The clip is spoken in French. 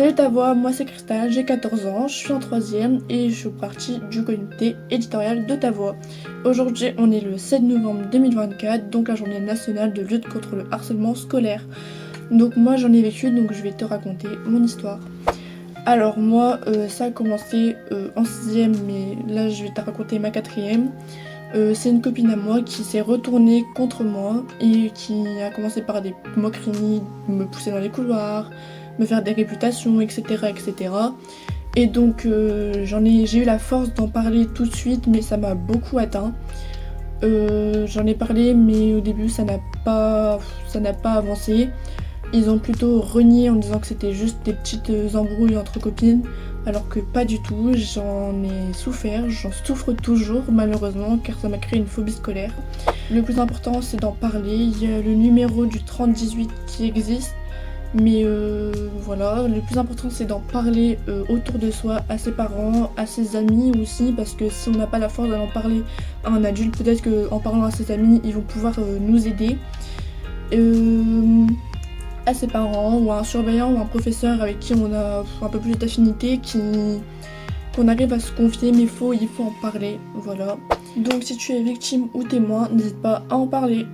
Salut ta voix, moi c'est Cristal, j'ai 14 ans, je suis en 3ème et je fais partie du comité éditorial de ta voix. Aujourd'hui on est le 7 novembre 2024, donc la journée nationale de lutte contre le harcèlement scolaire. Donc moi j'en ai vécu, donc je vais te raconter mon histoire. Alors moi ça a commencé en 6ème, mais là je vais te raconter ma 4ème. C'est une copine à moi qui s'est retournée contre moi et qui a commencé par des moqueries, me pousser dans les couloirs, me faire des réputations, etc. etc. Et donc j'ai eu la force d'en parler tout de suite, mais ça m'a beaucoup atteint. J'en ai parlé, mais au début ça n'a pas avancé. Ils ont plutôt renié en disant que c'était juste des petites embrouilles entre copines, alors que pas du tout. J'en ai souffert, j'en souffre toujours malheureusement, car ça m'a créé une phobie scolaire. Le plus important c'est d'en parler. Il y a le numéro du 3018 qui existe, mais voilà, le plus important c'est d'en parler autour de soi, à ses parents, à ses amis aussi, parce que si on n'a pas la force d'en parler à un adulte, peut-être qu'en parlant à ses amis ils vont pouvoir nous aider. À ses parents ou à un surveillant ou un professeur avec qui on a un peu plus d'affinité, qu'on arrive à se confier, mais il faut en parler, voilà. Donc si tu es victime ou témoin, n'hésite pas à en parler.